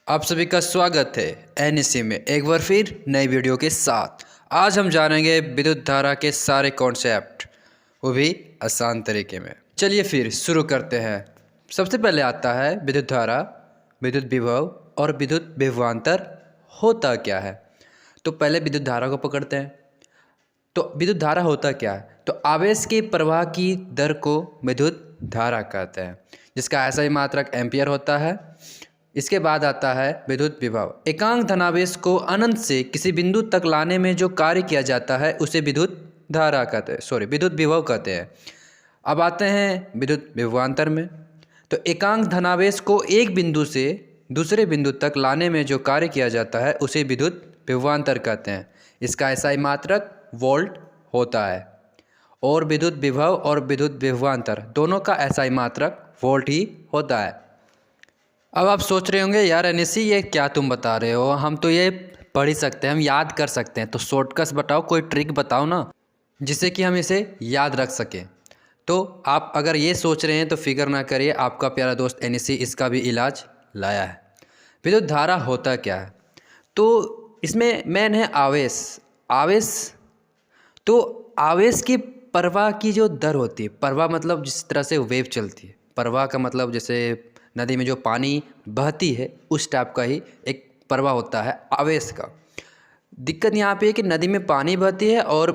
आप सभी का स्वागत है एनएससी में एक बार फिर नई वीडियो के साथ। आज हम जानेंगे विद्युत धारा के सारे कॉन्सेप्ट, वो भी आसान तरीके में। चलिए फिर शुरू करते हैं। सबसे पहले आता है विद्युत धारा, विद्युत विभव और विद्युत विभवांतर होता क्या है। तो पहले विद्युत धारा को पकड़ते हैं। तो विद्युत धारा होता क्या है, तो आवेश के प्रवाह की दर को विद्युत धारा कहते हैं, जिसका ऐसा ही मात्रक एम्पियर होता है। इसके बाद आता है विद्युत विभव। एकांक धनावेश को अनंत से किसी बिंदु तक लाने में जो कार्य किया जाता है उसे विद्युत धारा कहते हैं, विद्युत विभव कहते हैं। अब आते हैं विद्युत विभवांतर में। तो एकांक धनावेश को एक बिंदु से दूसरे बिंदु तक लाने में जो कार्य किया जाता है उसे विद्युत विभवांतर कहते हैं। इसका एसआई मात्रक वोल्ट होता है। और विद्युत विभव और विद्युत विभवांतर दोनों का एसआई मात्रक वोल्ट ही होता है। अब आप सोच रहे होंगे, यार एनएससी ये क्या तुम बता रहे हो, हम तो ये पढ़ ही सकते हैं, हम याद कर सकते हैं। तो शॉर्टकट्स बताओ, कोई ट्रिक बताओ ना, जिससे कि हम इसे याद रख सकें। तो आप अगर ये सोच रहे हैं तो फिक्र ना करिए, आपका प्यारा दोस्त एनएससी इसका भी इलाज लाया है। विद्युत धारा होता क्या है, तो इसमें मेन है आवेश। तो आवेश की प्रवाह की जो दर होती है, प्रवाह मतलब जिस तरह से वेव चलती है, प्रवाह का मतलब जैसे नदी में जो पानी बहती है उस टाइप का ही एक प्रवाह होता है आवेश का। दिक्कत यहाँ पे है कि नदी में पानी बहती है और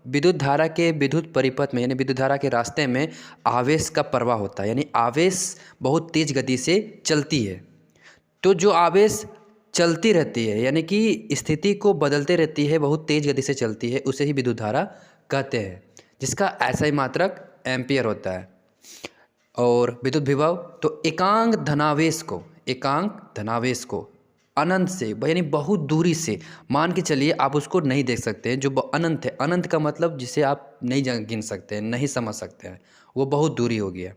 विद्युत धारा के विद्युत परिपथ में यानी विद्युत धारा के रास्ते में आवेश का प्रवाह होता है, यानी आवेश बहुत तेज़ गति से चलती है। तो जो आवेश चलती रहती है यानी कि स्थिति को बदलते रहती है, बहुत तेज़ गति से चलती है, उसे ही विद्युत धारा कहते हैं, जिसका ऐसा ही मात्रक एम्पियर होता है। और विद्युत विभव, तो एकांक धनावेश को अनंत से यानी बहुत दूरी से, मान के चलिए आप उसको नहीं देख सकते हैं, जो अनंत है, अनंत का मतलब जिसे आप नहीं गिन सकते हैं, नहीं समझ सकते हैं, वो बहुत दूरी हो गया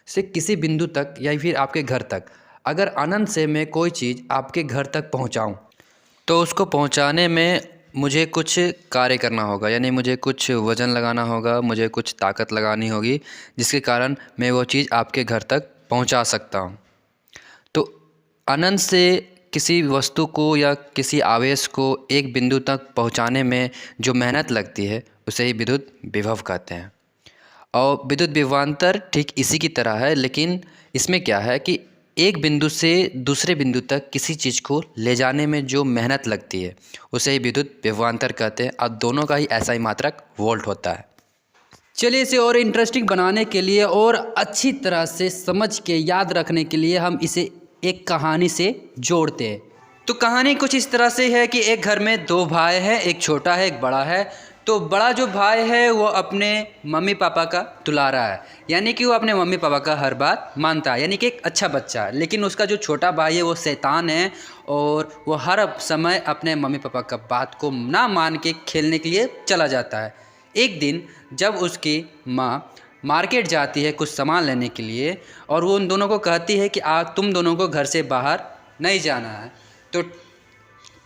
से किसी बिंदु तक या फिर आपके घर तक। अगर अनंत से मैं कोई चीज़ आपके घर तक पहुंचाऊं, तो उसको पहुंचाने में मुझे कुछ कार्य करना होगा, यानी मुझे कुछ वज़न लगाना होगा, मुझे कुछ ताकत लगानी होगी, जिसके कारण मैं वो चीज़ आपके घर तक पहुंचा सकता हूं। तो अनंत से किसी वस्तु को या किसी आवेश को एक बिंदु तक पहुंचाने में जो मेहनत लगती है उसे ही विद्युत विभव कहते हैं। और विद्युत विभवांतर ठीक इसी की तरह है, लेकिन इसमें क्या है कि एक बिंदु से दूसरे बिंदु तक किसी चीज़ को ले जाने में जो मेहनत लगती है उसे ही विद्युत विभवांतर कहते हैं। अब दोनों का ही ऐसा ही मात्रक वोल्ट होता है। चलिए इसे और इंटरेस्टिंग बनाने के लिए और अच्छी तरह से समझ के याद रखने के लिए हम इसे एक कहानी से जोड़ते हैं। तो कहानी कुछ इस तरह से है कि एक घर में दो भाई हैं, एक छोटा है एक बड़ा है। तो बड़ा जो भाई है वो अपने मम्मी पापा का दुलारा है, यानी कि वो अपने मम्मी पापा का हर बात मानता है, यानी कि एक अच्छा बच्चा है। लेकिन उसका जो छोटा भाई है वो शैतान है और वो हर समय अपने मम्मी पापा का बात को ना मान के खेलने के लिए चला जाता है। एक दिन जब उसकी माँ मार्केट जाती है कुछ सामान लेने के लिए और वो उन दोनों को कहती है कि तुम दोनों को घर से बाहर नहीं जाना है। तो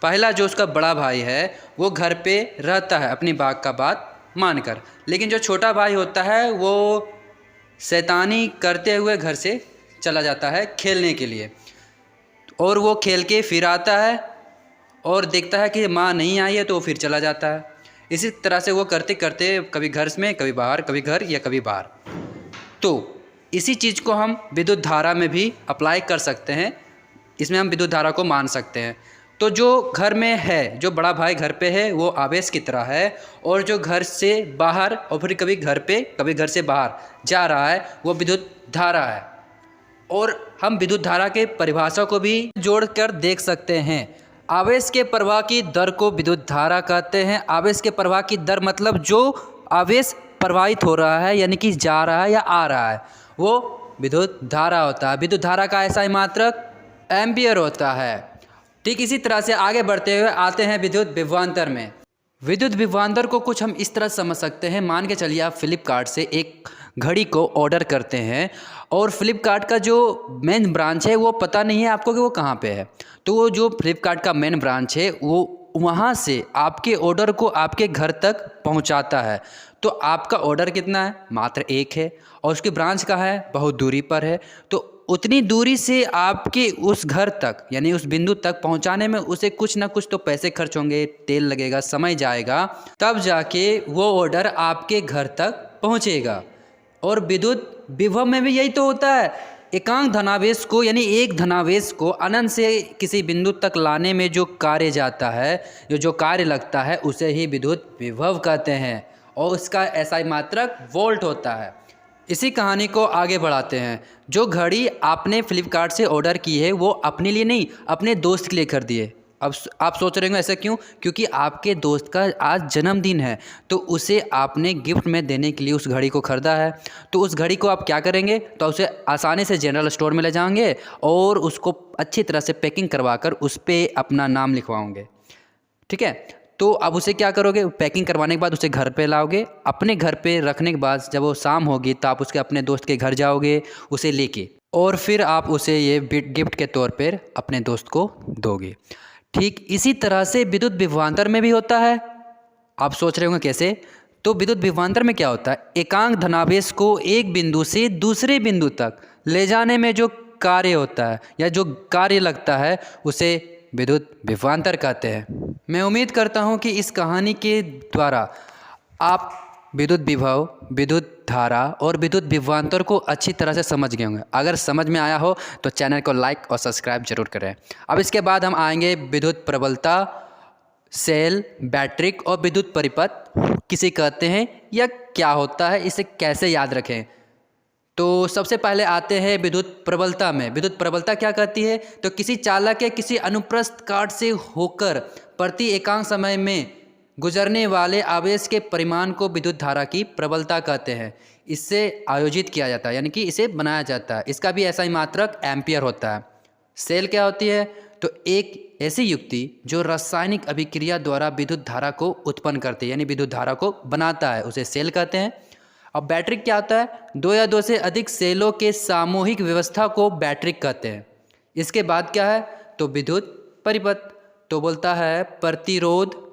पहला जो उसका बड़ा भाई है वो घर पे रहता है अपनी बात का बात मानकर, लेकिन जो छोटा भाई होता है वो शैतानी करते हुए घर से चला जाता है खेलने के लिए। और वो खेल के फिर आता है और देखता है कि माँ नहीं आई है, तो वो फिर चला जाता है। इसी तरह से वो करते करते कभी घर में कभी बाहर, कभी घर या कभी बाहर। तो इसी चीज़ को हम विद्युत धारा में भी अप्लाई कर सकते हैं, इसमें हम विद्युत धारा को मान सकते हैं। तो जो घर में है, जो बड़ा भाई घर पे है वो आवेश की तरह है, और जो घर से बाहर और फिर कभी घर पे कभी घर से बाहर जा रहा है वो विद्युत धारा है। और हम विद्युत धारा के परिभाषा को भी जोड़कर देख सकते हैं। आवेश के प्रवाह की दर को विद्युत धारा कहते हैं। आवेश के प्रवाह की दर मतलब जो आवेश प्रवाहित हो रहा है यानी कि जा रहा है या आ रहा है वो विद्युत धारा होता है। विद्युत धारा का ऐसा ही मात्रक एम्पियर होता है। ठीक इसी तरह से आगे बढ़ते हुए आते हैं विद्युत विभवांतर में। विद्युत विभवांतर को कुछ हम इस तरह समझ सकते हैं। मान के चलिए आप फ्लिपकार्ट से एक घड़ी को ऑर्डर करते हैं और फ्लिपकार्ट का जो मेन ब्रांच है वो पता नहीं है आपको कि वो कहाँ पे है। तो वो जो फ्लिपकार्ट का मेन ब्रांच है वो वहाँ से आपके ऑर्डर को आपके घर तक पहुँचाता है। तो आपका ऑर्डर कितना है? मात्र एक है, और उसकी ब्रांच कहाँ है? बहुत दूरी पर है। तो उतनी दूरी से आपके उस घर तक यानी उस बिंदु तक पहुंचाने में उसे कुछ ना कुछ तो पैसे खर्च होंगे, तेल लगेगा, समय जाएगा, तब जाके वो ऑर्डर आपके घर तक पहुंचेगा। और विद्युत विभव में भी यही तो होता है। एकांक धनावेश को यानी एक धनावेश को अनंत से किसी बिंदु तक लाने में जो कार्य जाता है, जो कार्य लगता है, उसे ही विद्युत विभव कहते हैं और उसका एसआई मात्रक वोल्ट होता है। इसी कहानी को आगे बढ़ाते हैं। जो घड़ी आपने फ्लिपकार्ट से ऑर्डर की है वो अपने लिए नहीं, अपने दोस्त के लिए कर दिए। अब आप सोच रहे होंगे ऐसा क्यों? क्योंकि आपके दोस्त का आज जन्मदिन है, तो उसे आपने गिफ्ट में देने के लिए उस घड़ी को ख़रीदा है। तो उस घड़ी को आप क्या करेंगे? तो उसे आसानी से जनरल स्टोर में ले जाएंगे और उसको अच्छी तरह से पैकिंग करवा कर उस पर अपना नाम लिखवाओगे। ठीक है, तो अब उसे क्या करोगे? पैकिंग करवाने के बाद उसे घर पे लाओगे। अपने घर पे रखने के बाद जब वो शाम होगी तो आप उसके अपने दोस्त के घर जाओगे उसे लेके, और फिर आप उसे ये गिफ्ट के तौर पर अपने दोस्त को दोगे। ठीक इसी तरह से विद्युत विभवांतर में भी होता है। आप सोच रहे होंगे कैसे? तो विद्युत विभवांतर में क्या होता है? एकांक धनावेश को एक बिंदु से दूसरे बिंदु तक ले जाने में जो कार्य होता है या जो कार्य लगता है उसे विद्युत विभवांतर कहते हैं। मैं उम्मीद करता हूं कि इस कहानी के द्वारा आप विद्युत विभव, विद्युत धारा और विद्युत विभवांतर को अच्छी तरह से समझ गए होंगे। अगर समझ में आया हो तो चैनल को लाइक और सब्सक्राइब जरूर करें। अब इसके बाद हम आएंगे विद्युत प्रबलता, सेल, बैटरिक और विद्युत परिपथ किसे कहते हैं या क्या होता है, इसे कैसे याद रखें। तो सबसे पहले आते हैं विद्युत प्रबलता में। विद्युत प्रबलता क्या कहती है? तो किसी चालक के किसी अनुप्रस्थ काट से होकर प्रति एकांक समय में गुजरने वाले आवेश के परिमाण को विद्युत धारा की प्रबलता कहते हैं। इससे आयोजित किया जाता है यानी कि इसे बनाया जाता है। इसका भी ऐसा ही मात्रक एम्पियर होता है। सेल क्या होती है? तो एक ऐसी युक्ति जो रासायनिक अभिक्रिया द्वारा विद्युत धारा को उत्पन्न करती है यानी विद्युत धारा को बनाता है, उसे सेल कहते हैं। अब बैटरी क्या होता है? दो या दो से अधिक सेलों के सामूहिक व्यवस्था को बैटरी कहते हैं। इसके बाद क्या है? तो विद्युत परिपथ तो बोलता है प्रतिरोध,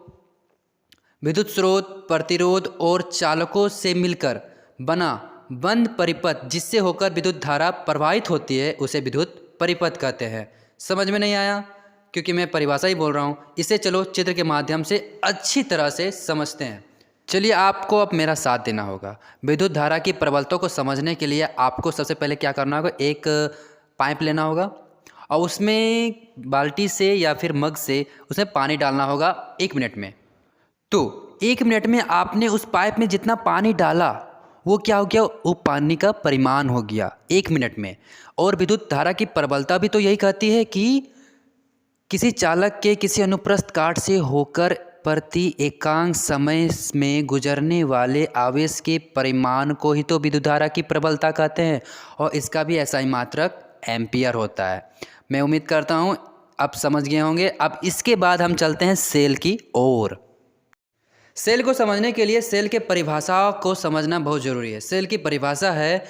विद्युत स्रोत, प्रतिरोध और चालकों से मिलकर बना बंद परिपथ जिससे होकर विद्युत धारा प्रवाहित होती है, उसे विद्युत परिपथ कहते हैं। समझ में नहीं आया? क्योंकि मैं परिभाषा ही बोल रहा हूँ। इसे चलो चित्र के माध्यम से अच्छी तरह से समझते हैं। चलिए, आपको अब मेरा साथ देना होगा। विद्युत धारा की प्रबलता को समझने के लिए आपको सबसे पहले क्या करना होगा? एक पाइप लेना होगा और उसमें बाल्टी से या फिर मग से उसमें पानी डालना होगा 1 मिनट में। तो 1 मिनट में आपने उस पाइप में जितना पानी डाला वो क्या हो गया? वो पानी का परिमाण हो गया 1 मिनट में। और विद्युत धारा की प्रबलता भी तो यही कहती है कि किसी चालक के किसी अनुप्रस्थ काट से होकर प्रति एकांक समय में गुजरने वाले आवेश के परिमाण को ही तो विद्युत धारा की प्रबलता कहते हैं और इसका भी ऐसा ही मात्रक एम्पियर होता है। मैं उम्मीद करता हूँ अब समझ गए होंगे। अब इसके बाद हम चलते हैं सेल की ओर। सेल को समझने के लिए सेल के परिभाषा को समझना बहुत ज़रूरी है। सेल की परिभाषा है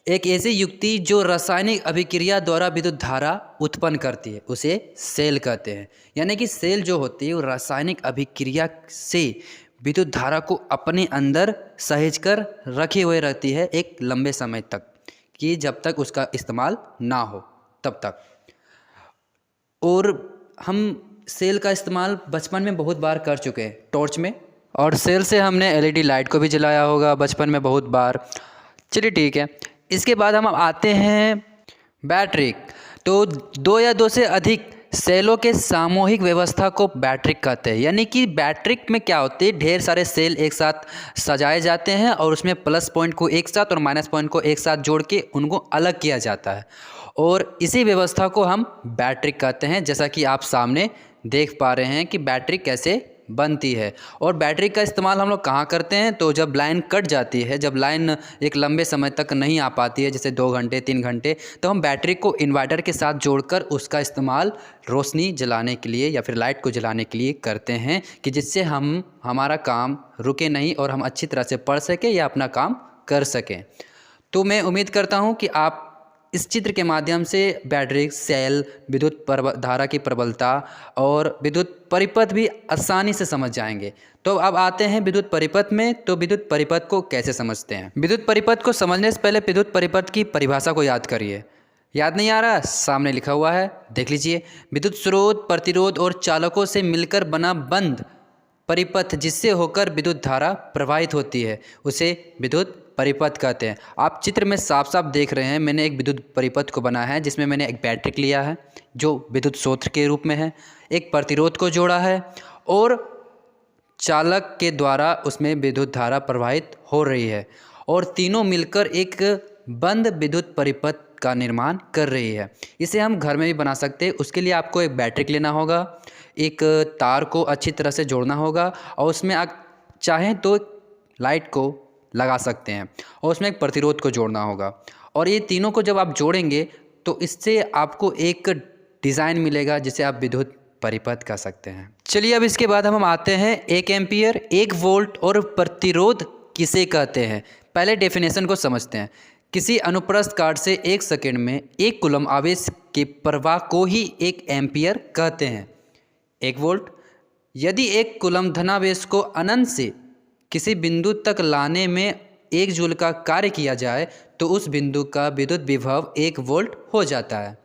एक ऐसी युक्ति जो रासायनिक अभिक्रिया द्वारा विद्युत धारा उत्पन्न करती है, उसे सेल कहते हैं। यानी कि सेल जो होती है वो रासायनिक अभिक्रिया से विद्युत धारा को अपने अंदर सहेज कर रखे हुए रहती है एक लंबे समय तक, कि जब तक उसका इस्तेमाल ना हो तब तक। और हम सेल का इस्तेमाल बचपन में बहुत बार कर चुके हैं टॉर्च में, और सेल से हमने एलईडी लाइट को भी जलाया होगा बचपन में बहुत बार। चलिए ठीक है। इसके बाद हम आते हैं बैटरी। तो 2 या 2 से अधिक सेलों के सामूहिक व्यवस्था को बैटरी कहते हैं। यानी कि बैटरी में क्या होती है? ढेर सारे सेल एक साथ सजाए जाते हैं और उसमें प्लस पॉइंट को एक साथ और माइनस पॉइंट को एक साथ जोड़ के उनको अलग किया जाता है, और इसी व्यवस्था को हम बैटरी कहते हैं। जैसा कि आप सामने देख पा रहे हैं कि बैटरी कैसे बनती है। और बैटरी का इस्तेमाल हम लोग कहाँ करते हैं? तो जब लाइन कट जाती है, जब लाइन एक लंबे समय तक नहीं आ पाती है, जैसे 2 घंटे 3 घंटे, तो हम बैटरी को इन्वर्टर के साथ जोड़कर उसका इस्तेमाल रोशनी जलाने के लिए या फिर लाइट को जलाने के लिए करते हैं, कि जिससे हमारा काम रुके नहीं और हम अच्छी तरह से पढ़ सकें या अपना काम कर सकें। तो मैं उम्मीद करता हूँ कि आप इस चित्र के माध्यम से बैटरी, सेल, विद्युत धारा की प्रबलता और विद्युत परिपथ भी आसानी से समझ जाएंगे। तो अब आते हैं विद्युत परिपथ में। तो विद्युत परिपथ को कैसे समझते हैं? विद्युत परिपथ को समझने से पहले विद्युत परिपथ की परिभाषा को याद करिए। याद नहीं आ रहा? सामने लिखा हुआ है, देख लीजिए। विद्युत स्रोत, प्रतिरोध और चालकों से मिलकर बना बंद परिपथ जिससे होकर विद्युत धारा प्रवाहित होती है, उसे विद्युत परिपथ कहते हैं। आप चित्र में साफ साफ देख रहे हैं, मैंने एक विद्युत परिपथ को बनाया है जिसमें मैंने एक बैटरी लिया है जो विद्युत स्रोत के रूप में है, एक प्रतिरोध को जोड़ा है और चालक के द्वारा उसमें विद्युत धारा प्रवाहित हो रही है और तीनों मिलकर एक बंद विद्युत परिपथ का निर्माण कर रही है। इसे हम घर में भी बना सकते हैं। उसके लिए आपको एक बैटरी लेना होगा, एक तार को अच्छी तरह से जोड़ना होगा और उसमें आप चाहें तो लाइट को लगा सकते हैं और उसमें एक प्रतिरोध को जोड़ना होगा। और ये तीनों को जब आप जोड़ेंगे तो इससे आपको एक डिज़ाइन मिलेगा जिसे आप विद्युत परिपथ कह सकते हैं। चलिए अब इसके बाद हम आते हैं 1 एम्पियर, 1 वोल्ट और प्रतिरोध किसे कहते हैं। पहले डेफिनेशन को समझते हैं। किसी अनुप्रस्थ काट से 1 सेकंड में 1 कूलम आवेश के प्रवाह को ही 1 एम्पियर कहते हैं। 1 वोल्ट, यदि 1 कूलम धनावेश को अनंत से किसी बिंदु तक लाने में 1 जूल का कार्य किया जाए तो उस बिंदु का विद्युत विभव 1 वोल्ट हो जाता है।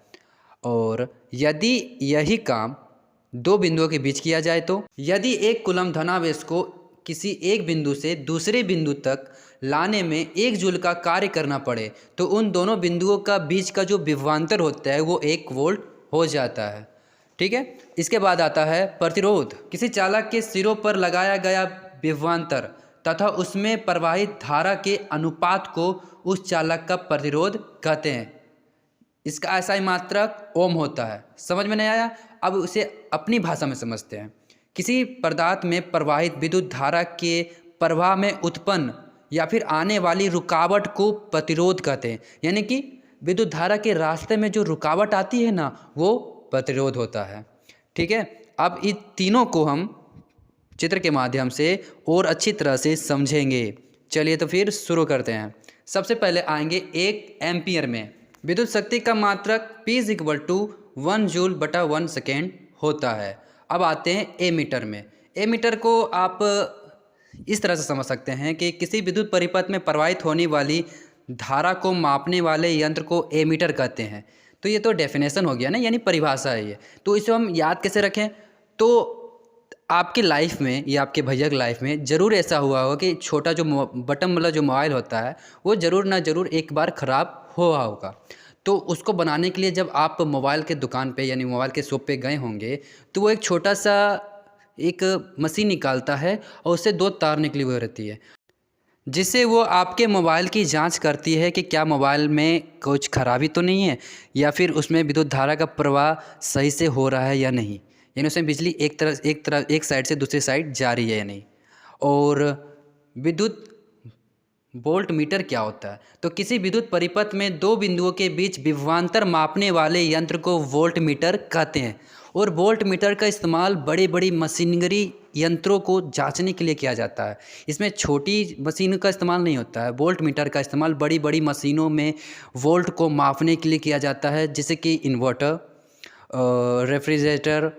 और यदि यही काम 2 बिंदुओं के बीच किया जाए तो यदि 1 कूलम धनावेश को किसी एक बिंदु से दूसरे बिंदु तक लाने में 1 जूल का कार्य करना पड़े तो उन दोनों बिंदुओं का बीच का जो विभवांतर होता है वो 1 वोल्ट हो जाता है। ठीक है। इसके बाद आता है प्रतिरोध। किसी चालक के सिरों पर लगाया गया विभवांतर तथा उसमें प्रवाहित धारा के अनुपात को उस चालक का प्रतिरोध कहते हैं। इसका SI मात्रक ओम होता है। समझ में नहीं आया? अब उसे अपनी भाषा में समझते हैं। किसी पदार्थ में प्रवाहित विद्युत धारा के प्रवाह में उत्पन्न या फिर आने वाली रुकावट को प्रतिरोध कहते हैं। यानी कि विद्युत धारा के रास्ते में जो रुकावट आती है ना, वो प्रतिरोध होता है। ठीक है। अब इन तीनों को हम चित्र के माध्यम से और अच्छी तरह से समझेंगे। चलिए तो फिर शुरू करते हैं। सबसे पहले आएंगे 1 एम्पियर में। विद्युत शक्ति का मात्रक P = 1 जूल बटा 1 सेकेंड होता है। अब आते हैं ए मीटर में। ए मीटर को आप इस तरह से समझ सकते हैं कि किसी विद्युत परिपथ में प्रवाहित होने वाली धारा को मापने वाले यंत्र को ए मीटर कहते हैं। तो ये तो डेफिनेशन हो गया ना, यानी परिभाषा है ये। तो इसे हम याद कैसे रखें? तो आपकी लाइफ में या आपके भैया की लाइफ में ज़रूर ऐसा हुआ होगा कि छोटा जो बटन वाला जो मोबाइल होता है वो ज़रूर ना ज़रूर एक बार ख़राब हुआ होगा। तो उसको बनाने के लिए जब आप मोबाइल के दुकान पे यानी मोबाइल के शॉप पे गए होंगे तो वो एक छोटा सा एक मशीन निकालता है और उससे 2 तार निकली हुई रहती है, जिससे वो आपके मोबाइल की जांच करती है कि क्या मोबाइल में कुछ खराबी तो नहीं है या फिर उसमें विद्युत धारा का प्रवाह सही से हो रहा है या नहीं, यानी उसमें बिजली एक साइड से दूसरी साइड जा रही है या नहीं। और विद्युत वोल्ट मीटर क्या होता है? तो किसी विद्युत परिपथ में 2 बिंदुओं के बीच विभवांतर मापने वाले यंत्र को वोल्ट मीटर कहते हैं। और वोल्ट मीटर का इस्तेमाल बड़ी बड़ी मशीनरी यंत्रों को जांचने के लिए किया जाता है। इसमें छोटी मशीन का इस्तेमाल नहीं होता है। वोल्ट मीटर का इस्तेमाल बड़ी बड़ी मशीनों में वोल्ट को मापने के लिए किया जाता है, जैसे कि इन्वर्टर, रेफ्रिजरेटर,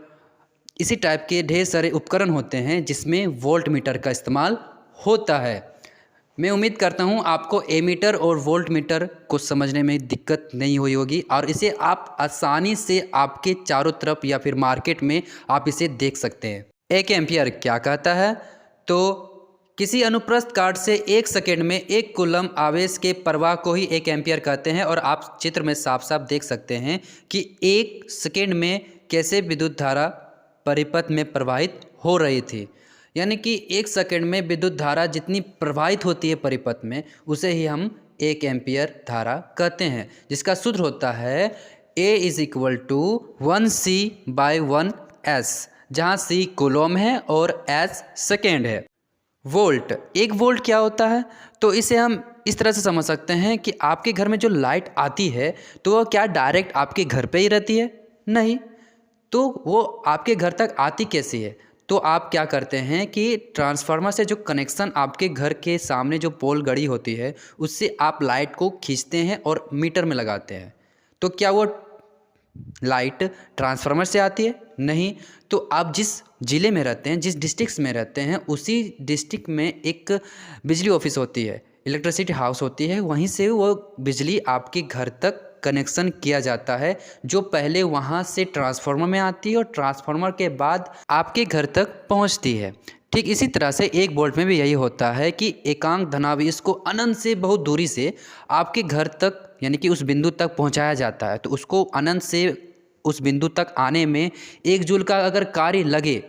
इसी टाइप के ढेर सारे उपकरण होते हैं जिसमें वोल्ट मीटर का इस्तेमाल होता है। मैं उम्मीद करता हूं आपको ए मीटर और वोल्ट मीटर को समझने में दिक्कत नहीं हुई होगी और इसे आप आसानी से आपके चारों तरफ या फिर मार्केट में आप इसे देख सकते हैं। 1 एम्पियर क्या कहता है? तो किसी अनुप्रस्थ काट से 1 सेकेंड में 1 कूलम आवेश के प्रवाह को ही 1 एम्पियर कहते हैं। और आप चित्र में साफ साफ देख सकते हैं कि 1 सेकेंड में कैसे विद्युत धारा परिपथ में प्रवाहित हो रही थी। यानी कि 1 सेकंड में विद्युत धारा जितनी प्रवाहित होती है परिपथ में उसे ही हम 1 एम्पियर धारा कहते हैं, जिसका सूत्र होता है A = 1C/1S, जहाँ C कूलम है और S सेकेंड है। वोल्ट, 1 वोल्ट क्या होता है? तो इसे हम इस तरह से समझ सकते हैं कि आपके घर में जो लाइट आती है तो वह क्या डायरेक्ट आपके घर पे ही रहती है? नहीं। तो वो आपके घर तक आती कैसी है? तो आप क्या करते हैं कि ट्रांसफार्मर से जो कनेक्शन आपके घर के सामने जो पोल गड़ी होती है उससे आप लाइट को खींचते हैं और मीटर में लगाते हैं। तो क्या वो लाइट ट्रांसफार्मर से आती है? नहीं। तो आप जिस ज़िले में रहते हैं, जिस डिस्ट्रिक्ट में रहते हैं, उसी डिस्ट्रिक्ट में एक बिजली ऑफिस होती है, इलेक्ट्रिसिटी हाउस होती है, वहीं से वो बिजली आपके घर तक कनेक्शन किया जाता है, जो पहले वहाँ से ट्रांसफार्मर में आती है और ट्रांसफार्मर के बाद आपके घर तक पहुँचती है। ठीक इसी तरह से 1 वोल्ट में भी यही होता है कि एकांक धनावेश को अनंत से बहुत दूरी से आपके घर तक यानी कि उस बिंदु तक पहुंचाया जाता है। तो उसको अनंत से उस बिंदु तक आने में 1 जूल का अगर कार्य लगे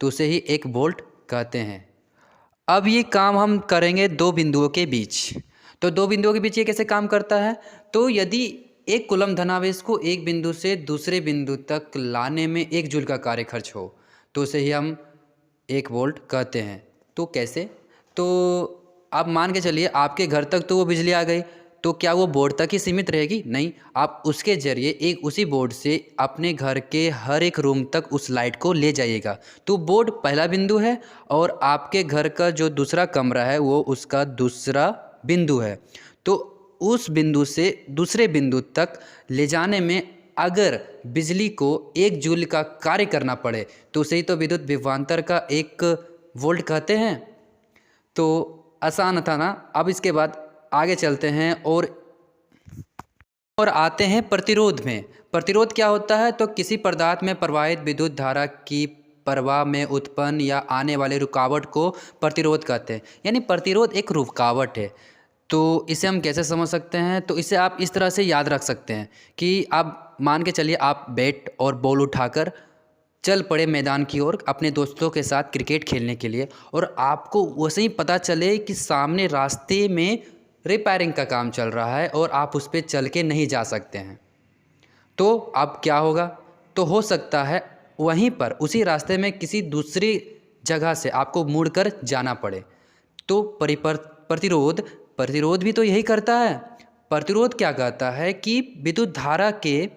तो उसे ही 1 वोल्ट कहते हैं। अब ये काम हम करेंगे 2 बिंदुओं के बीच। तो 2 बिंदुओं के बीच ये कैसे काम करता है? तो यदि 1 कूलम धनावेश को एक बिंदु से दूसरे बिंदु तक लाने में 1 जूल का कार्य खर्च हो तो उसे ही हम 1 वोल्ट कहते हैं। तो कैसे? तो आप मान के चलिए आपके घर तक तो वो बिजली आ गई, तो क्या वो बोर्ड तक ही सीमित रहेगी? नहीं, आप उसके ज़रिए एक उसी बोर्ड से अपने घर के हर एक रूम तक उस लाइट को ले जाइएगा। तो बोर्ड पहला बिंदु है और आपके घर का जो दूसरा कमरा है वो उसका दूसरा बिंदु है। तो उस बिंदु से दूसरे बिंदु तक ले जाने में अगर बिजली को 1 जूल का कार्य करना पड़े तो उसे ही तो विद्युत विभवांतर का 1 वोल्ट कहते हैं। तो आसान था ना? अब इसके बाद आगे चलते हैं और आते हैं प्रतिरोध में। प्रतिरोध क्या होता है? तो किसी पदार्थ में प्रवाहित विद्युत धारा की प्रवाह में उत्पन्न या आने वाले रुकावट को प्रतिरोध कहते हैं। यानी प्रतिरोध एक रुकावट है। तो इसे हम कैसे समझ सकते हैं? तो इसे आप इस तरह से याद रख सकते हैं कि आप मान के चलिए आप बैट और बॉल उठाकर चल पड़े मैदान की ओर अपने दोस्तों के साथ क्रिकेट खेलने के लिए, और आपको वैसे ही पता चले कि सामने रास्ते में रिपेयरिंग का काम चल रहा है और आप उस पर चल के नहीं जा सकते हैं। तो अब क्या होगा? तो हो सकता है वहीं पर उसी रास्ते में किसी दूसरी जगह से आपको मुड़कर जाना पड़े। तो प्रतिरोध भी तो यही करता है। प्रतिरोध क्या कहता है कि विद्युत धारा के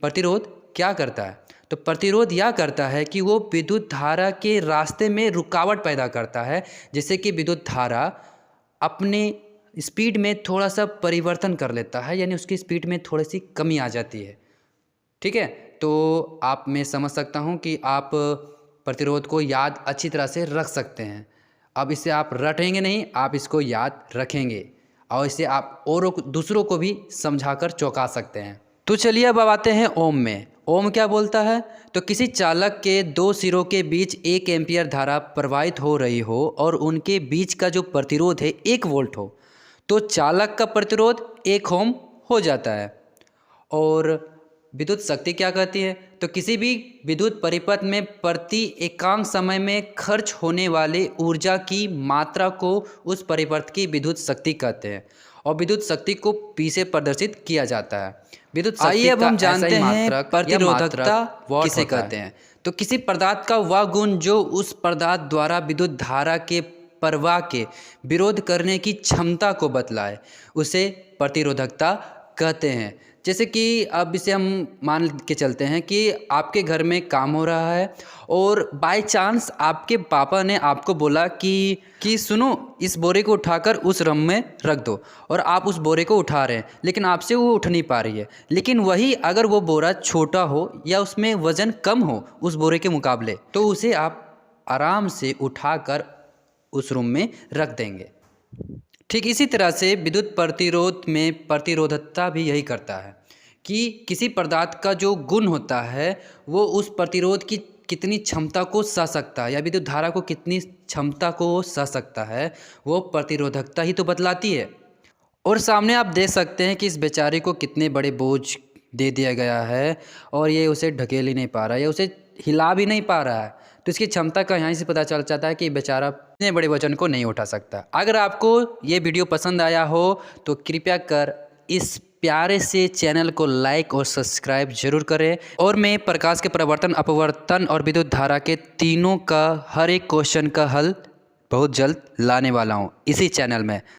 प्रतिरोध क्या करता है? तो प्रतिरोध यह करता है कि वो विद्युत धारा के रास्ते में रुकावट पैदा करता है, जिससे कि विद्युत धारा अपने स्पीड में थोड़ा सा परिवर्तन कर लेता है, यानी उसकी स्पीड में थोड़ी सी कमी आ जाती है। ठीक है, तो आप मैं समझ सकता हूँ कि आप प्रतिरोध को याद अच्छी तरह से रख सकते हैं। अब इसे आप रटेंगे नहीं, आप इसको याद रखेंगे और इसे आप और दूसरों को भी समझाकर चौंका सकते हैं। तो चलिए अब आते हैं ओम में। ओम क्या बोलता है? तो किसी चालक के 2 सिरों के बीच 1 एम्पियर धारा प्रवाहित हो रही हो और उनके बीच का जो प्रतिरोध है 1 वोल्ट हो, तो चालक का प्रतिरोध 1 ओम हो जाता है। और विद्युत शक्ति क्या कहती है? तो किसी भी विद्युत परिपथ में प्रति एकांक समय में खर्च होने वाले ऊर्जा की मात्रा को उस परिपथ की विद्युत शक्ति कहते हैं, और विद्युत शक्ति को P से प्रदर्शित किया जाता है। विद्युत शक्ति अब हम जानते हैं प्रतिरोधकता किसे कहते हैं? तो किसी पदार्थ का वह गुण जो उस पदार्थ द्वारा विद्युत धारा के प्रवाह के विरोध करने की क्षमता को बतलाए, उसे प्रतिरोधकता कहते हैं। जैसे कि अब इसे हम मान के चलते हैं कि आपके घर में काम हो रहा है और बाय चांस आपके पापा ने आपको बोला कि सुनो, इस बोरे को उठाकर उस ड्रम में रख दो, और आप उस बोरे को उठा रहे हैं लेकिन आपसे वो उठ नहीं पा रही है। लेकिन वही अगर वो बोरा छोटा हो या उसमें वज़न कम हो उस बोरे के मुकाबले, तो उसे आप आराम से उठाकर उस रूम में रख देंगे। ठीक इसी तरह से विद्युत प्रतिरोध में प्रतिरोधकता भी यही करता है कि किसी पदार्थ का जो गुण होता है वो उस प्रतिरोध की कितनी क्षमता को सह सकता है या विद्युत धारा को कितनी क्षमता को सह सकता है, वो प्रतिरोधकता ही तो बतलाती है। और सामने आप देख सकते हैं कि इस बेचारे को कितने बड़े बोझ दे दिया गया है और ये उसे ढकेल ही नहीं पा रहा है, या उसे हिला भी नहीं पा रहा है। तो इसकी क्षमता का यहाँ से पता चल जाता है कि बेचारा इतने बड़े वजन को नहीं उठा सकता। अगर आपको ये वीडियो पसंद आया हो तो कृपया कर इस प्यारे से चैनल को लाइक और सब्सक्राइब जरूर करें, और मैं प्रकाश के परिवर्तन, अपवर्तन और विद्युत धारा के तीनों का हर एक क्वेश्चन का हल बहुत जल्द लाने वाला हूँ इसी चैनल में।